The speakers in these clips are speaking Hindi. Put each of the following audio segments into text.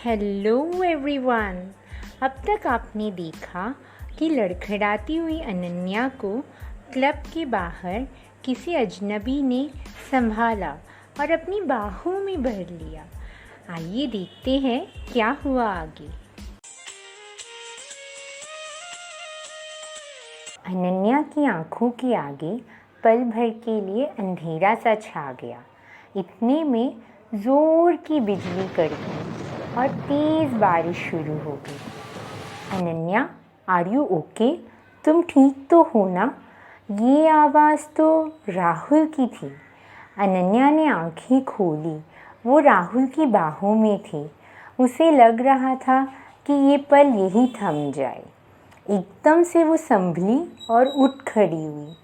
Hello everyone. अब तक आपने देखा कि लड़खड़ाती हुई अनन्या को क्लब के बाहर किसी अजनबी ने संभाला और अपनी बाहों में भर लिया। आइए देखते हैं क्या हुआ आगे। अनन्या की आंखों के आगे पल भर के लिए अंधेरा सा छा गया। इतने में जोर की बिजली कड़की और तेज बारिश शुरू हो गई। Ananya, are you okay? तुम ठीक तो हो ना? ये आवाज़ तो राहुल की थी। अनन्या ने आंखें खोली। वो राहुल की बाहों में थी। उसे लग रहा था कि ये पल यही थम जाए। एकदम से वो संभली और उठ खड़ी हुई।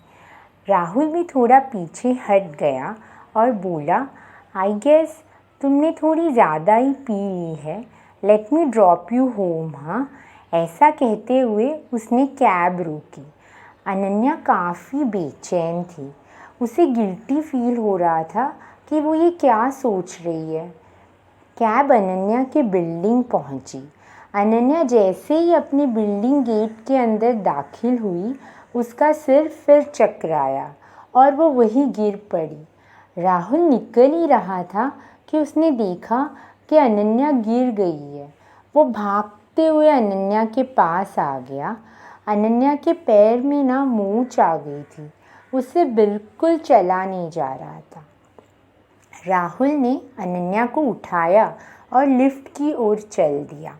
राहुल भी थोड़ा पीछे हट गया और बोला, आई गेस तुमने थोड़ी ज़्यादा ही पी ली है। Let me drop you home. हाँ, ऐसा कहते हुए उसने कैब रोकी। अनन्या काफ़ी बेचैन थी। उसे गिल्टी फील हो रहा था कि वो ये क्या सोच रही है। कैब अनन्या के बिल्डिंग पहुंची। अनन्या जैसे ही अपनी बिल्डिंग गेट के अंदर दाखिल हुई, उसका सिर फिर चकराया और वो वहीं गिर पड़ी। राहुल निकल ही रहा था कि उसने देखा कि अनन्या गिर गई है। वो भागते हुए अनन्या के पास आ गया। अनन्या के पैर में ना मोच आ गई थी। उसे बिल्कुल चला नहीं जा रहा था। राहुल ने अनन्या को उठाया और लिफ्ट की ओर चल दिया।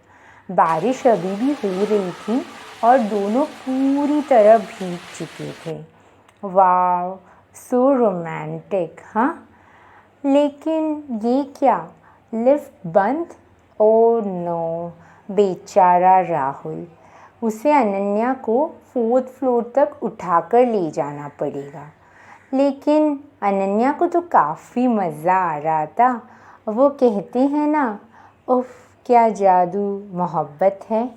बारिश अभी भी हो रही थी और दोनों पूरी तरह भीग चुके थे। वाह, सो रोमांटिक। हाँ, लेकिन ये क्या, लिफ्ट बंद? ओह नो, बेचारा राहुल। उसे अनन्या को 4th फ्लोर तक उठाकर ले जाना पड़ेगा। लेकिन अनन्या को तो काफ़ी मज़ा आ रहा था। वो कहते हैं ना, उफ क्या जादू मोहब्बत है।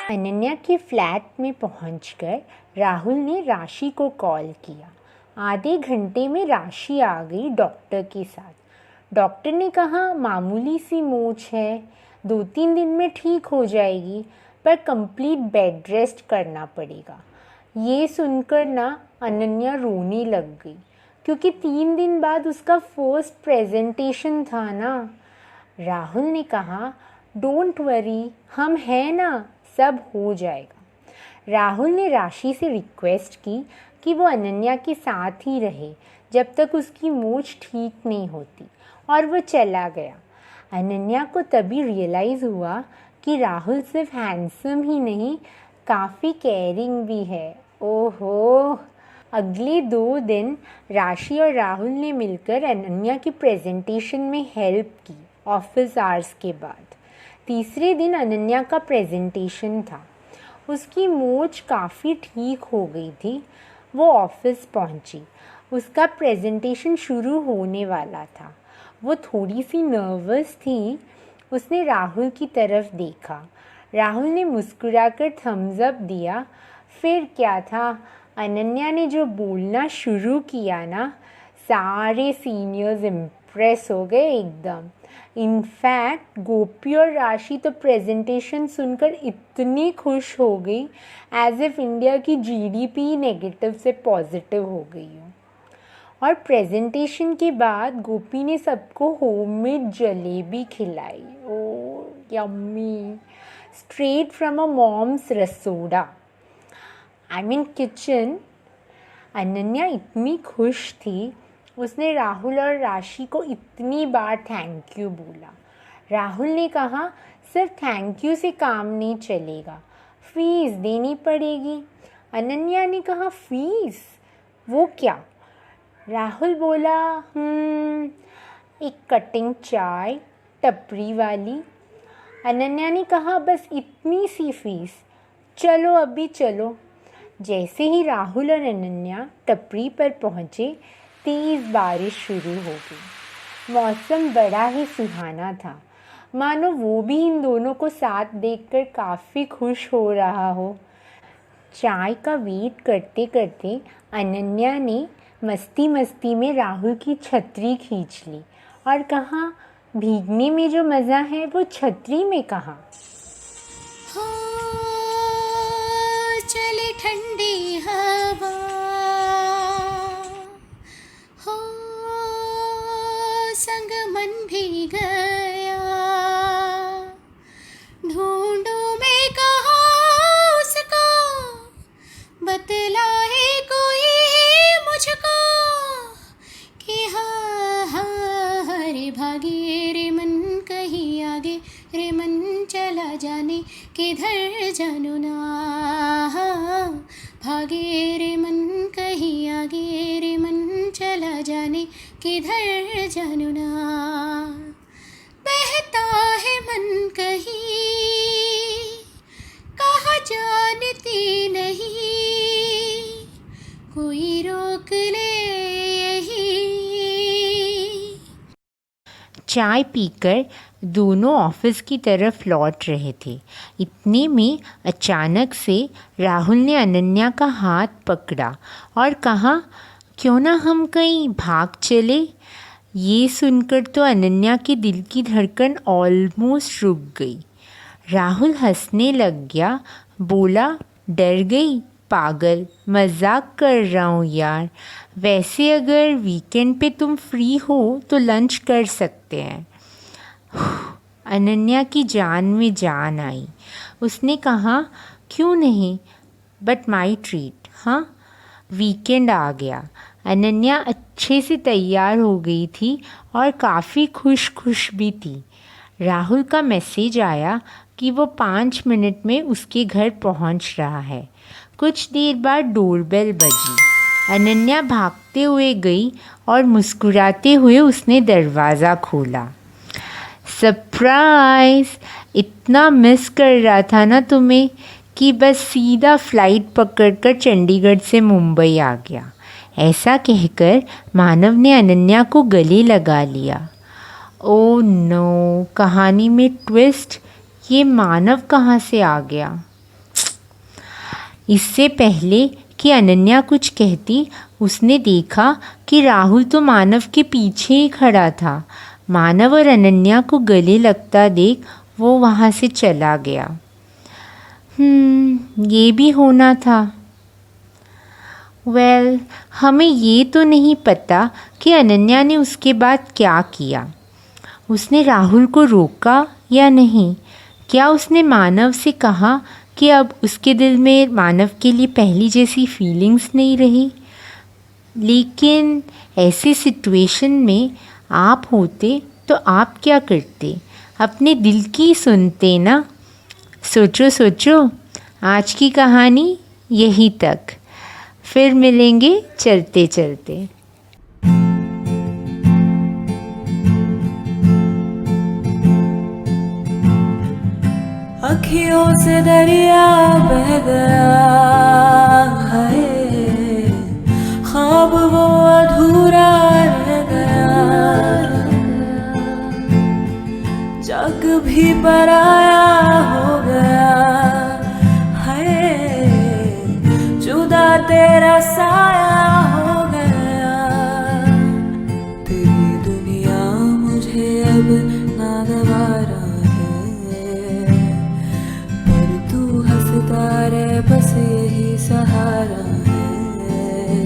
अनन्या के फ्लैट में पहुंचकर राहुल ने राशि को कॉल किया। आधे घंटे में राशि आ गई डॉक्टर के साथ। डॉक्टर ने कहा मामूली सी मोच है, 2-3 दिन में ठीक हो जाएगी, पर कंप्लीट बेड रेस्ट करना पड़ेगा। ये सुनकर ना अनन्या रोने लग गई, क्योंकि 3 दिन बाद उसका फर्स्ट प्रेजेंटेशन था ना। राहुल ने कहा, डोंट वरी, हम हैं ना, सब हो जाएगा। राहुल ने राशि से रिक्वेस्ट की कि वो अनन्या के साथ ही रहे जब तक उसकी मोच ठीक नहीं होती, और वो चला गया। अनन्या को तभी रियलाइज़ हुआ कि राहुल सिर्फ हैंडसम ही नहीं, काफ़ी केयरिंग भी है। ओहो। अगले 2 दिन राशि और राहुल ने मिलकर अनन्या की प्रेजेंटेशन में हेल्प की ऑफिस आवर्स के बाद। तीसरे दिन अनन्या का प्रेजेंटेशन था। उसकी मोच काफ़ी ठीक हो गई थी। वो ऑफिस पहुंची। उसका प्रेजेंटेशन शुरू होने वाला था। वो थोड़ी सी नर्वस थी। उसने राहुल की तरफ देखा। राहुल ने मुस्कुराकर थम्स अप दिया। फिर क्या था, अनन्या ने जो बोलना शुरू किया ना, सारे सीनियर्स इम्प्रेस हो गए एकदम। इनफैक्ट गोपी और राशि तो प्रेजेंटेशन सुनकर इतनी खुश हो गई एज इफ इंडिया की जीडीपी नेगेटिव से पॉजिटिव हो गई हो। और प्रेजेंटेशन के बाद गोपी ने सबको होममेड जलेबी खिलाई। Oh yummy, straight from a mom's rasoda, I mean kitchen. Ananya इतनी खुश थी उसने राहुल और राशि को इतनी बार थैंक यू बोला। राहुल ने कहा सिर्फ थैंक यू से काम नहीं चलेगा, फीस देनी पड़ेगी। अनन्या ने कहा फीस? वो क्या? राहुल बोला एक कटिंग चाय टपरी वाली। अनन्या ने कहा बस इतनी सी फीस, चलो अभी चलो। जैसे ही राहुल और अनन्या टपरी पर पहुँचे, तेज़ बारिश शुरू हो गई। मौसम बड़ा ही सुहाना था, मानो वो भी इन दोनों को साथ देखकर काफ़ी खुश हो रहा हो। चाय का वेट करते करते अनन्या ने मस्ती मस्ती में राहुल की छतरी खींच ली और कहा भीगने में जो मज़ा है वो छतरी में कहाँ। हो चले ठंडी हवा, हो संग मन भी गया, ढूंढूं मैं कहाँ उसको, बतलाए कोई मुझको कि हाँ हाँ रे भागे रे मन कहीं आगे, रे मन चला जाने किधर जानू ना, भागे रे मन कहीं आगे, रे मन चला जाने किधर जानू ना। बहता है मन कहीं कहाँ जानती नहीं, कोई रोक ले यही। चाय पीकर दोनों ऑफिस की तरफ लौट रहे थे। इतने में अचानक से राहुल ने अनन्या का हाथ पकड़ा और कहा क्यों ना हम कहीं भाग चले। ये सुनकर तो अनन्या के दिल की धड़कन ऑलमोस्ट रुक गई। राहुल हंसने लग गया, बोला डर गई पागल, मजाक कर रहा हूँ यार। वैसे अगर वीकेंड पे तुम फ्री हो तो लंच कर सकते हैं। अनन्या की जान में जान आई। उसने कहा क्यों नहीं, बट माई ट्रीट। हाँ, वीकेंड आ गया। अनन्या अच्छे से तैयार हो गई थी और काफ़ी खुश भी थी। राहुल का मैसेज आया कि वो 5 मिनट में उसके घर पहुंच रहा है। कुछ देर बाद डोरबेल बजी। अनन्या भागते हुए गई और मुस्कुराते हुए उसने दरवाज़ा खोला। सरप्राइज़! इतना मिस कर रहा था ना तुम्हें कि बस सीधा फ्लाइट पकड़कर चंडीगढ़ से मुंबई आ गया। ऐसा कहकर मानव ने अनन्या को गले लगा लिया। ओह नो, कहानी में ट्विस्ट, ये मानव कहाँ से आ गया। इससे पहले कि अनन्या कुछ कहती, उसने देखा कि राहुल तो मानव के पीछे ही खड़ा था। मानव और अनन्या को गले लगता देख वो वहाँ से चला गया। ये भी होना था। वेल, हमें ये तो नहीं पता कि अनन्या ने उसके बाद क्या किया। उसने राहुल को रोका या नहीं? क्या उसने मानव से कहा कि अब उसके दिल में मानव के लिए पहली जैसी फीलिंग्स नहीं रही? लेकिन ऐसी सिचुएशन में आप होते तो आप क्या करते? अपने दिल की सुनते ना। सोचो सोचो। आज की कहानी यहीं तक, फिर मिलेंगे चलते चलते। अखियों से दरिया बह गया है, ख्वाब वो अधूरा रह गया, जग भी पराया हो गया है, जुदा तेरा साया हो गया। तेरी दुनिया मुझे अब नागवारा तारे, बस यही सहारा है।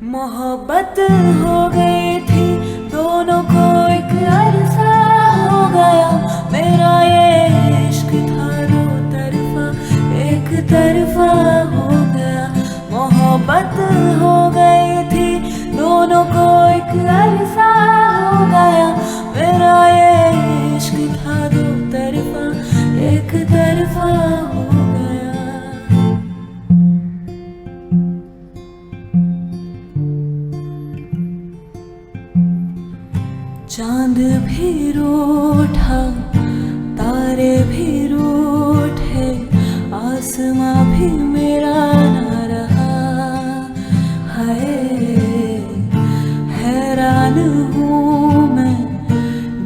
मोहब्बत हो गई थी दोनों को, एक अरसा हो गया। मेरा ये इश्क था दो तरफा, एक तरफा हो गया। मोहब्बत हो गई थी दोनों को चांद भी रूठा, तारे भी रूठे, आसमां भी मेरा ना रहा। हाय हैरान हूँ मैं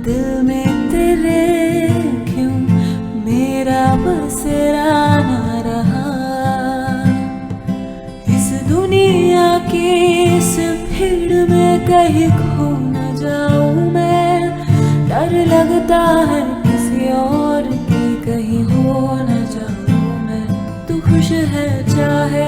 दिल में तेरे, क्यों मेरा बसेरा ना रहा। इस दुनिया की इस भीड़ में कहीं खो न जाऊं मैं, डर लगता है किसी और की कहीं हो न जाऊं मैं। तू खुश है चाहे